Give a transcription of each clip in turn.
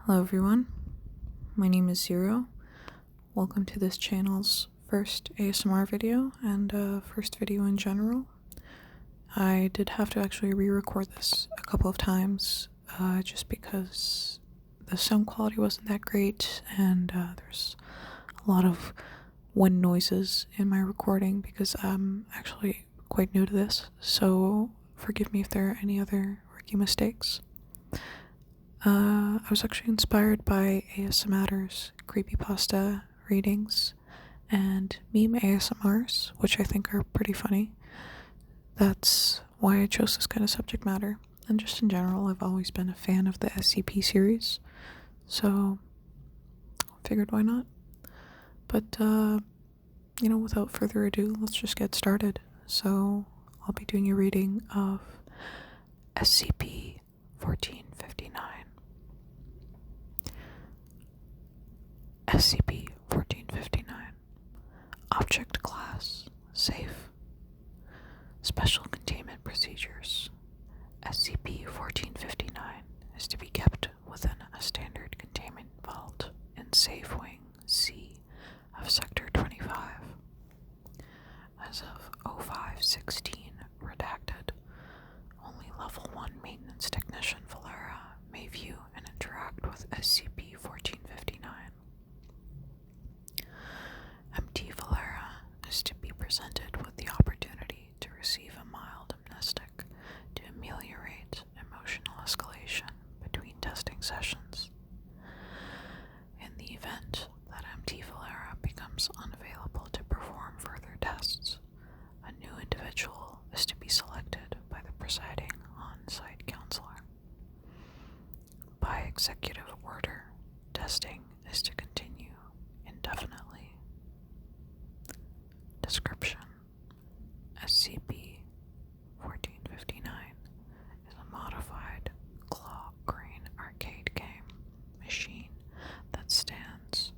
Hello everyone, my name is Zero. Welcome to this channel's first ASMR video and first video in general. I did have to actually re-record this a couple of times just because the sound quality wasn't that great and there's a lot of wind noises in my recording because I'm actually quite new to this, so forgive me if there are any other rookie mistakes. I was actually inspired by ASMR's creepypasta readings and meme ASMRs, which I think are pretty funny. That's why I chose this kind of subject matter. And just in general, I've always been a fan of the SCP series, so I figured why not. But, without further ado, let's just get started. So, I'll be doing a reading of SCP-1459. SCP-1459. Object Class Safe. Special Containment Procedures. SCP-1459 is to be kept within a standard containment vault in Safe Wing C of Sector 25. As of 0516, redacted, only Level 1 Maintenance Technician Valera may view and interact with SCP-1459. MT Valera is to be presented with the opportunity to receive a mild amnestic to ameliorate emotional escalation between testing sessions. In the event that MT Valera becomes unavailable to perform further tests, a new individual is to be selected by the presiding on-site counselor. By executive order, testing is to continue indefinitely. Description: SCP-1459 is a modified claw crane arcade game machine that stands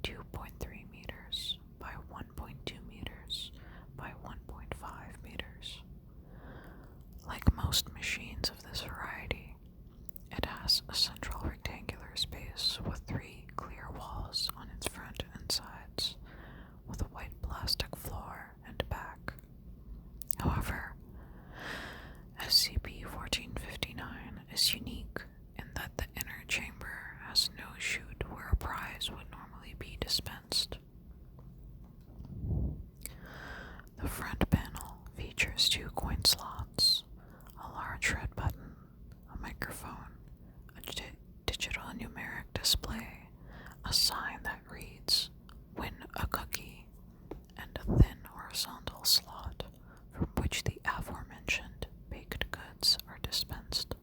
2.3 meters by 1.2 meters by 1.5 meters. Like most machines of this variety, it has a central rectangular space with 3 clear walls on its front and sides, with a white plastic floor and back. However, SCP-1459 is unique in that the inner chamber has no chute where a prize would normally be dispensed. The front panel features 2 coin slots, a large red button, a microphone, a digital numeric display, a sign that reads, "Win a cookie," and a thin horizontal slot from which the aforementioned baked goods are dispensed.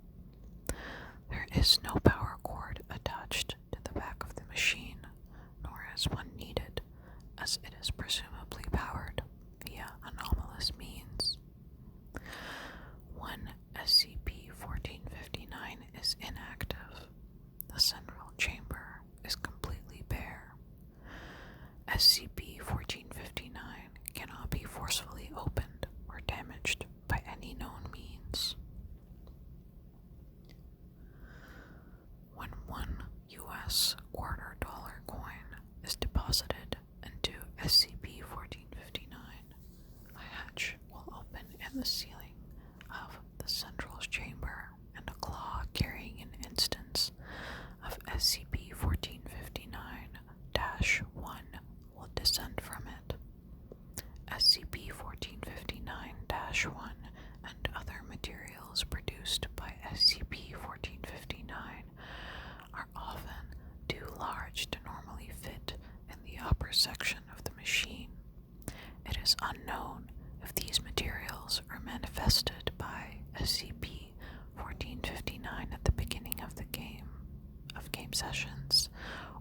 There is no power cord attached to the back of the machine, nor is one needed, as it is presumably powered via anomalous means. When SCP-1459 is inactive, the central chamber is completely bare. SCP-1459 cannot be forcefully opened or damaged by any known means. When one US $quarter coin is deposited into SCP-1459, a hatch will open in the ceiling of the central chamber and a claw carrying an instance of SCP-1459-1 will descend from it. SCP-1459-1 and other materials produced by SCP-1459 are often too large to normally fit in the upper section of the machine. It is unknown if these materials are manifested by SCP-1459 at the beginning of the game sessions,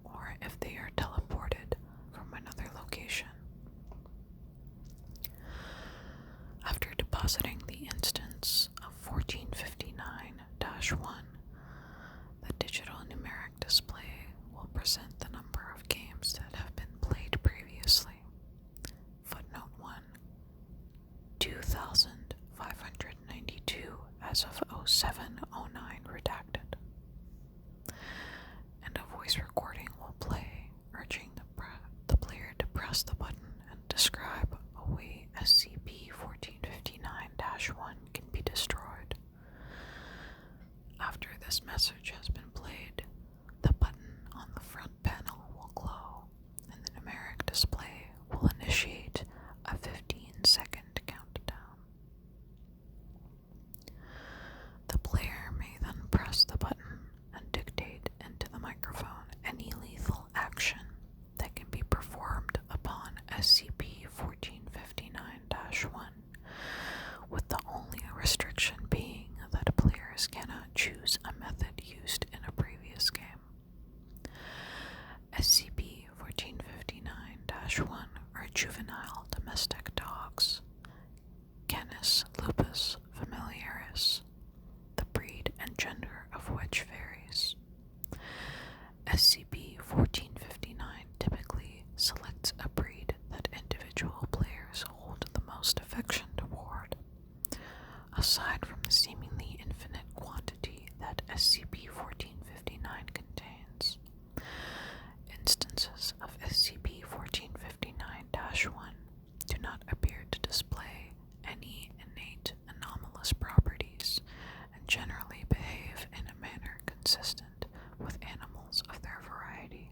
or if they are teleported from another location. After depositing the instance of 1459-1, the digital numeric display will present the number of games that have been played previously. Footnote 1: 2,592 as of 0709 redacted. SCP-1459 typically selects a breed that individual players hold the most affection toward. Aside from the seemingly infinite quantity that SCP-1459 contains, instances of SCP-1459-1 do not appear to display any innate anomalous properties and generally behave in a manner consistent with animals of their variety.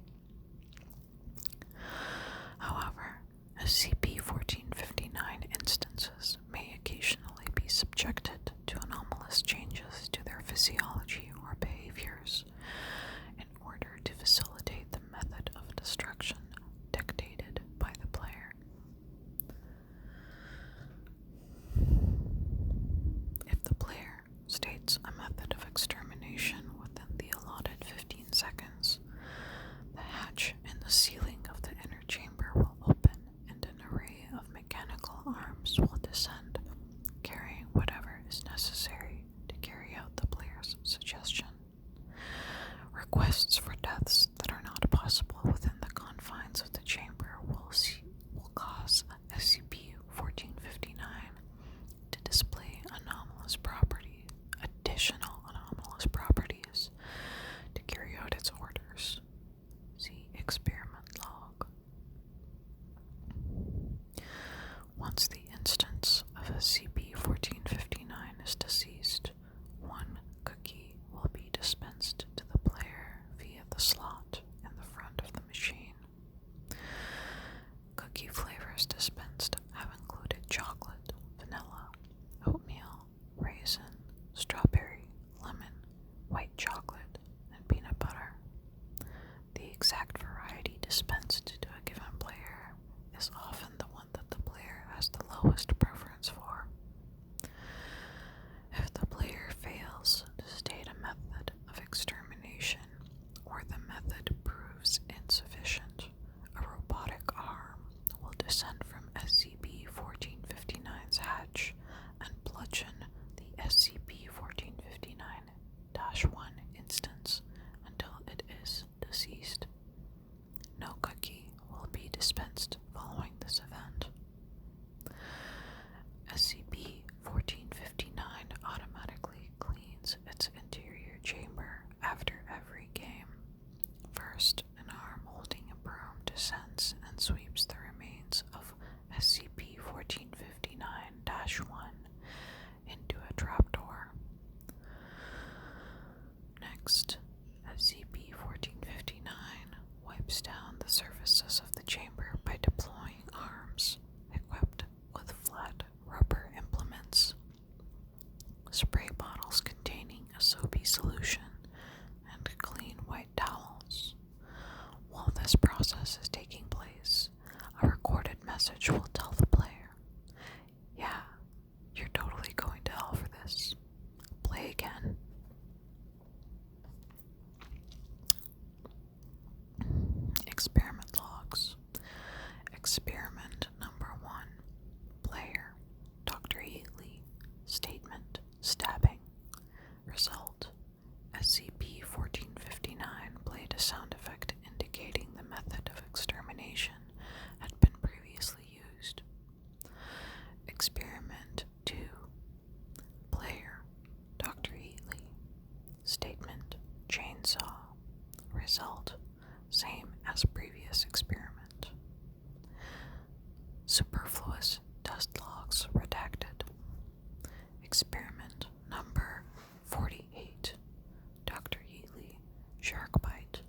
However, SCP-1459 instances may occasionally be subjected to anomalous changes to their physiology or behaviors in order to facilitate the method of destruction dictated by the player. If the player states a method of extermination within the allotted 15 seconds, the hatch in the ceiling of the inner chamber will open and an array of mechanical arms will descend, carrying whatever is necessary to carry out the player's suggestion. Requests for deaths that are not possible within the confines of the chamber will cause SCP-1459 to display additional anomalous properties to carry out its orders. See experiment log. Once the instance of SCP-1459 is deceased, one cookie will be dispensed to the player via the slot in the front of the machine. Cookie flavors dispensed have included chocolate, vanilla, oatmeal, raisin, strawberry, lemon, white chocolate, and peanut butter. The exact variety dispensed to a given player is often the one that the player has the lowest preference for. If the player fails to state a method of extermination, or the method proves insufficient, a robotic arm will descend from SCP-1459's hatch and bludgeon the SCP-1459-1 instance until it is deceased. No cookie will be dispensed following this event. SCP-1459 automatically cleans its interior chamber after every game. First, an arm holding a broom descends and sweeps the remains of SCP-1459-1 into a trapdoor. Next, SCP-1459 wipes down the surfaces of the chamber by deploying arms equipped with flat rubber implements, spray bottles containing a soapy solution, and clean white towels. While this process is taking place, a recorded message will tell the player, "Yeah, you're totally going to hell for this. Play again." Experiment logs. Experiment number 1. Player, Dr. Heatley. Statement, stabbing. Result, SCP-1459 played a sound effect indicating the method of extermination had been previously used. Experiment 2. Player, Dr. Heatley. Statement, chainsaw. Result, same as previous experiment. Superfluous dust logs redacted. Experiment number 48. Dr. Heatley, shark bite.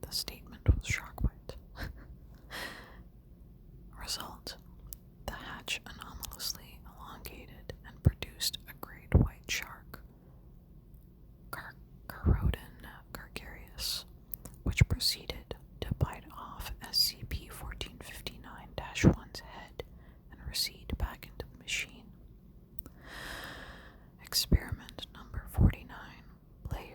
The statement was shark bite. Result, the hatch anomalously elongated and produced a great white shark, Carodon gargarius, which proceeded to bite off SCP-1459-1's head and recede back into the machine. Experiment number 49. Player,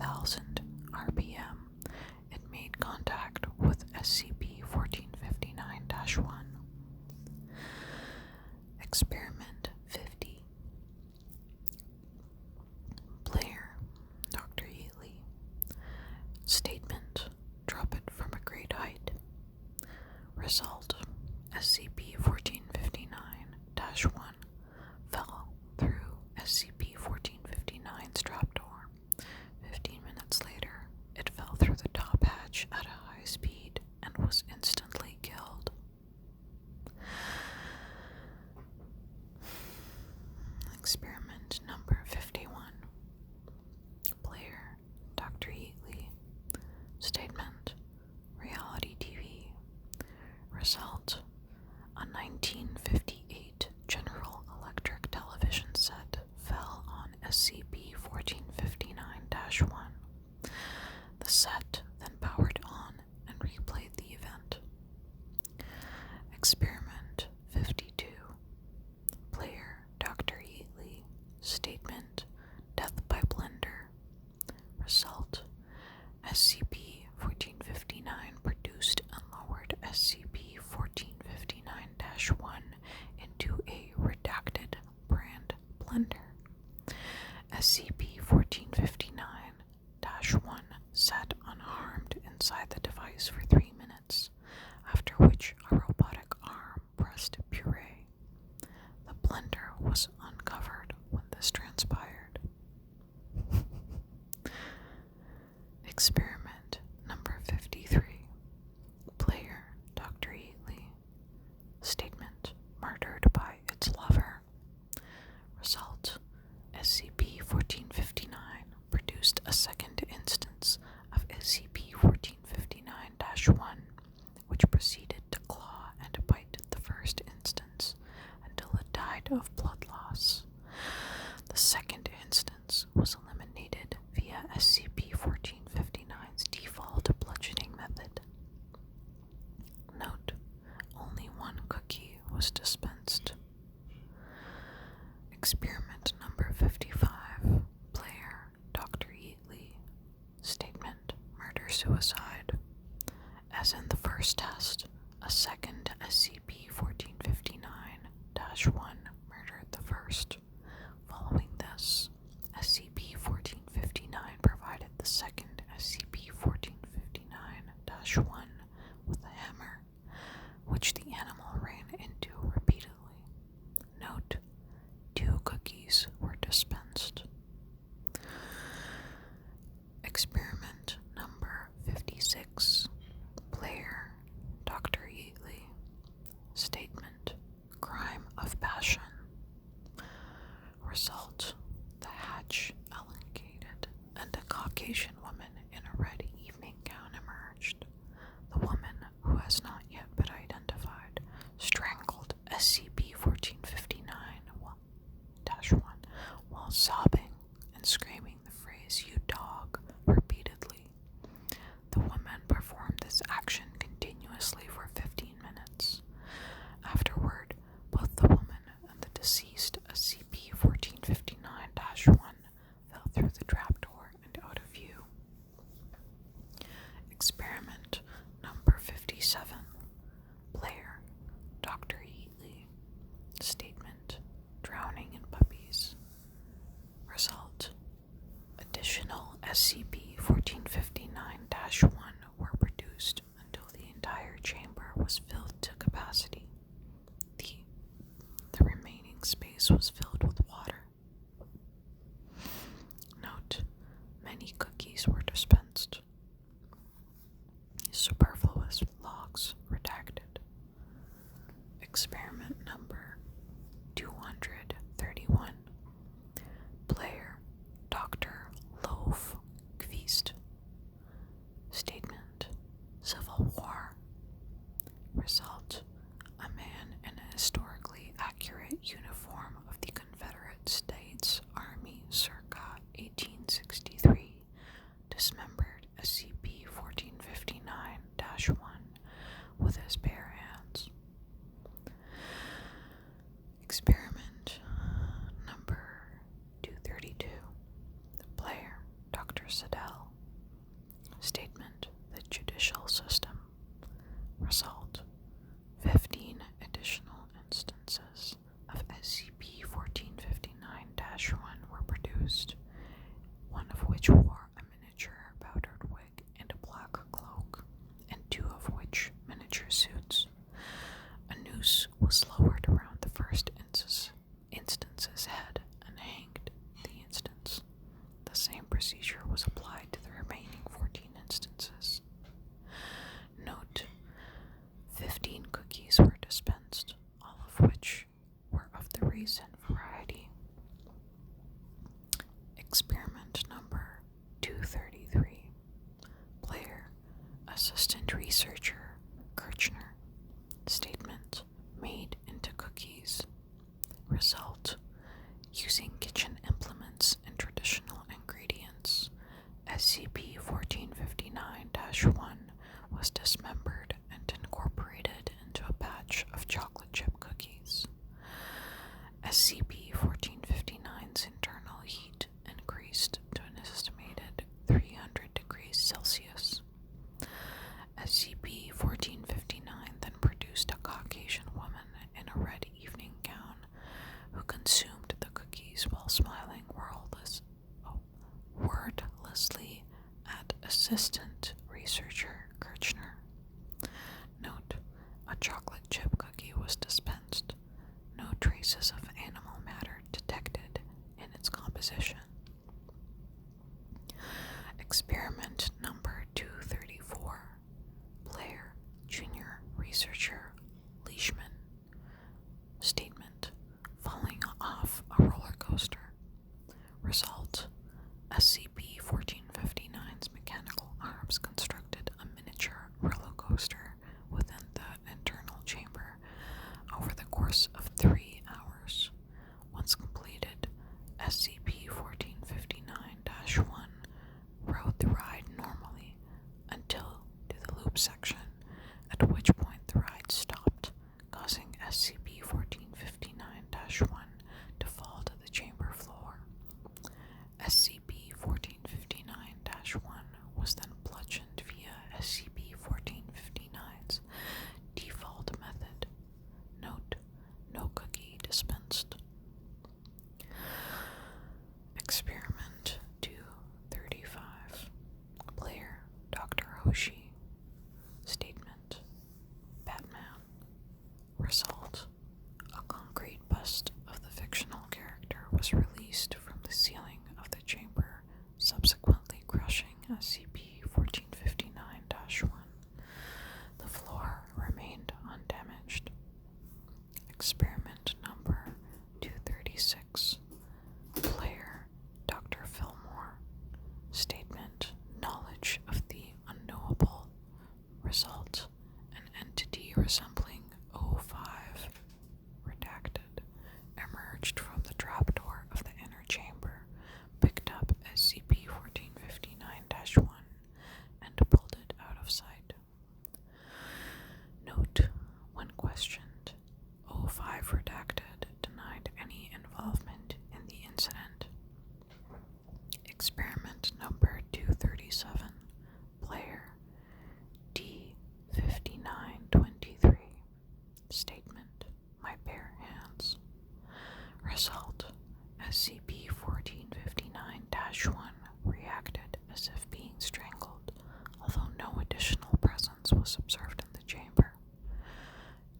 10,000 RPM, it made contact with SCP-1459-1. Experiment 50. Player, Dr. Healy. Statement, drop it from a great height. Result, SCP-1459-1 fell through SCP-1459's trapdoor. 15 minutes later, it fell through the top hatch at a high speed and was instantly killed. Experiment number 51. Player, Dr. Heatley. Statement, reality TV. Result, a 1958 General Electric television set fell on SCP-1459-1. The set then powered on and replayed the event. Experiment 52. Player, Dr. Heatley. Statement, death by blender. Result, SCP-1459 produced and lowered SCP-1459-1 into a redacted brand blender. SCP-1459-1 sat unharmed inside the device for 3 minutes, after which a robotic arm pressed puree. The blender was uncovered when this transpired. Experiment number 53. Player, Dr. Heatley. Statement, murdered by its lover. Result, SCP-1459 produced a second instance of SCP-1459-1, which proceeded to claw and bite the first instance until it died of blood loss. The second instance was eliminated via SCP-1459's default bludgeoning method. Note, only one cookie was dispensed. Experiment number 55. Player, Dr. Heatley. Statement, murder-suicide. As in the first test, a second SCP-1459-1 murdered the first. Following this, SCP-1459 provided the second SCP-1459-1 with a hammer, which the animal ran into repeatedly. Note, 2 cookies were dispensed. Experiment number 56. Player, Dr. Heatley. Statement, crime of passion. Result, the hatch elongated and a Caucasian woman in a red evening gown emerged. The woman, who has not yet been identified, strangled SCP-1459-1 while sobbing and screaming the phrase, "You dog," repeatedly. The woman performed this action continuously for 15 minutes. Afterward, both the woman and the deceased SCP-1459-1 fell through the trapdoor and out of view. Experiment number 57. Player, Dr. Heatley. Statement, drowning in puppies. Result, additional SCP-1459-1 were produced until the entire chamber was filled to capacity. The remaining space was filled with water. Note, many cookies were dispensed. Superfluous logs redacted. Experiment number 231. Player, Dr. Loaf Kvist. Statement, civil war. Result, a man in a historically accurate uniform of the Confederate States Army circa 1863, dismembered procedure was applied to the remaining 14 instances. Note: 15 cookies were dispensed, all of which were of the raisin variety. Experiment number 233. Player, Assistant Researcher, Kirchner. Statement made into cookies. Result: using kitchen implements and traditional ingredients, SCP-1459-1 was dismembered and incorporated into a batch of chocolate chip cookies. SCP-1459's internal heat increased to an estimated 300 degrees Celsius. SCP-1459 then produced a Caucasian woman in a red evening gown who consumed the cookies while smiling wordlessly at Assistant Researcher Kirchner. Note: a chocolate chip cookie was dispensed. No traces of animal matter detected in its composition. Experiment number 234. Player, Junior Researcher Leishman. Statement: falling off a roller coaster. Result: SCP-1459's mechanical arms constructed a miniature roller coaster within the internal chamber over the course of 3 hours. Once completed, SCP-1459-1 rode the ride normally until to the loop section, at which point the ride stopped, causing SCP-1459-1 to fall to the chamber floor. SCP-1459-1 was then bludgeoned via SCP-1459's default method. Note: no cookie dispensed. Experiment 235. Player, Dr. Hoshi. Statement: Batman. Result: a concrete bust of the fictional character was released from the ceiling of the chamber, subsequently crushing SCP-1459-1. The floor remained undamaged. Experiment number 236. Player, Dr. Fillmore. Statement: knowledge of the unknowable. Result: an entity resembling O5 redacted emerged from the trapdoor of the inner chamber, picked up SCP-1459-1, and pulled it out of sight. Note: when questioned, O5 redacted denied any involvement in the incident. Experiment number 237. Player, D5923. Statement: my bare hands. Result: SCP-1459-1 reacted as if being strangled, although no additional presence was observed in the chamber.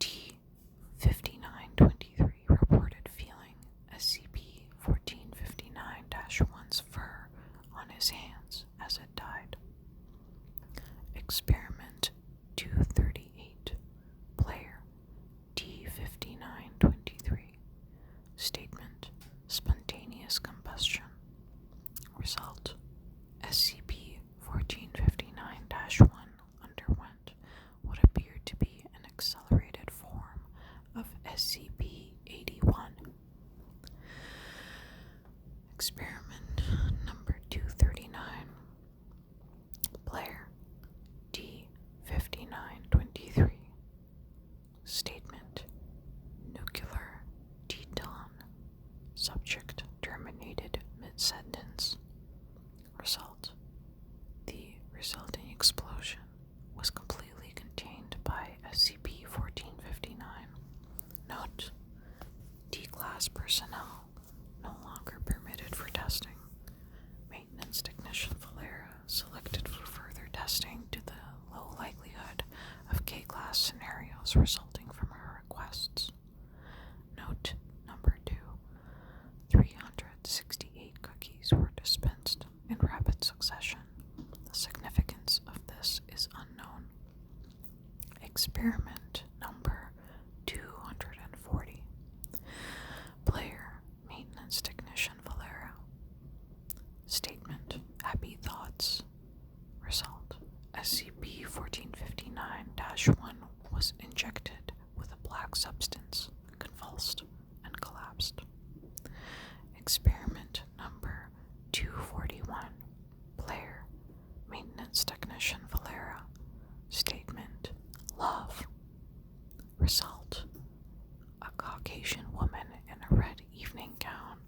D5923 reported feeling SCP-1459-1's fur on his hands as it died. Experiment 238. Player, D5923. Statement: spontaneous combustion. Result: SCP-1459-1 underwent what appeared to be an accelerated form of SCP-81. Experiment number 239. Player, D5923. Statement: nuclear deton. Subject terminated mid-sentence. Result: the resulting explosion was completely contained by SCP-1459. Note: D-Class personnel no longer permitted for testing. Maintenance Technician Valera selected for further testing due to the low likelihood of K-Class scenarios resulting from her requests. Note number 2. 368 cookies were dispensed in rapid rapid succession. The significance of this is unknown. Experiment number 240. Player, maintenance technician Valera. Statement, happy thoughts. Result, SCP-1459-1 was injected with a black substance, convulsed, and collapsed. Experiment number 241. Player, maintenance technician Valera. Statement, love. Result, a Caucasian woman in a red evening gown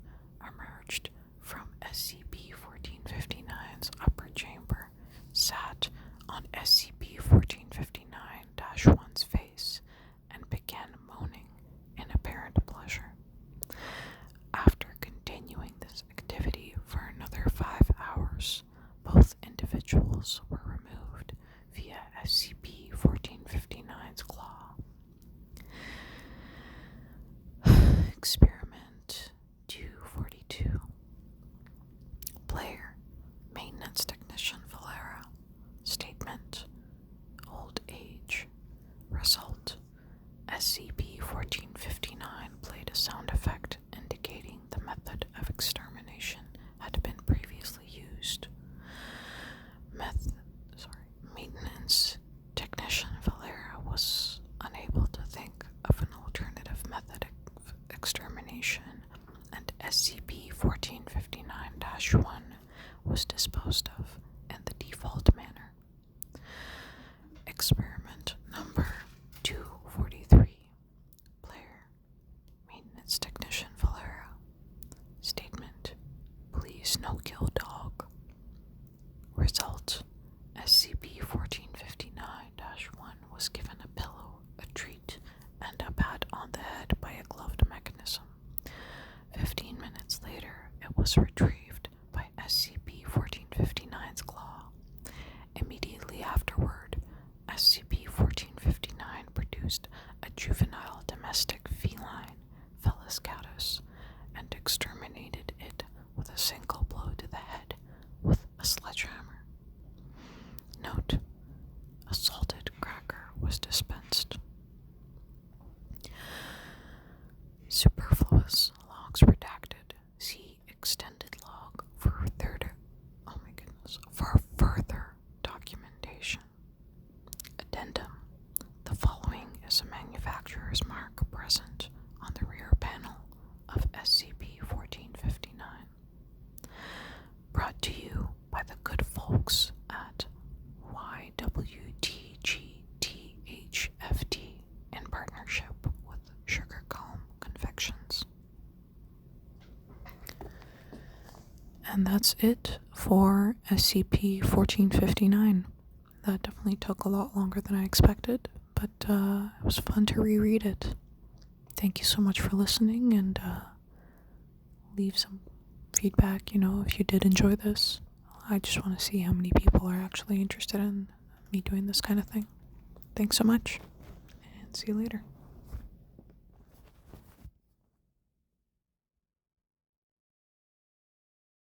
emerged from SCP-1459's upper chamber, sat on SCP-1459-1's face, and began moaning in apparent pleasure. After continuing this activity for another 5 hours, both individuals were removed via SCP-1459's claw. Experiment 242. Player, maintenance technician Valera. Statement, old age. Result, SCP-1459 played a sound effect indicating the method of extermination had been previously used. Maintenance technician Valera was unable to think of an alternative method of extermination, and SCP-1459-1 was disposed of in the default manner. Experiment number 243. Player, maintenance technician Valera. Statement, please no kill dog. Result, SCP-1459-1 was given a pillow, a treat, and a pat on the head by a gloved mechanism. 15 minutes later, it was retrieved by SCP-1459's claw. Immediately afterward, SCP-1459 produced a juvenile domestic feline, Felis catus, and exterminated it with a single blow to the head with a sledgehammer. Note, a salted cracker was dispensed. Superfluous logs redacted. See extended log for further documentation. Addendum. The following is a manufacturer's mark present on the rear panel of SCP-1459. Brought to you by the good folks at YWTGTHFT in partnership with Sugar Calm Confections. And that's it for SCP-1459. That definitely took a lot longer than I expected, but it was fun to reread it. Thank you so much for listening, and leave some feedback, if you did enjoy this. I just want to see how many people are actually interested in me doing this kind of thing. Thanks so much, and see you later.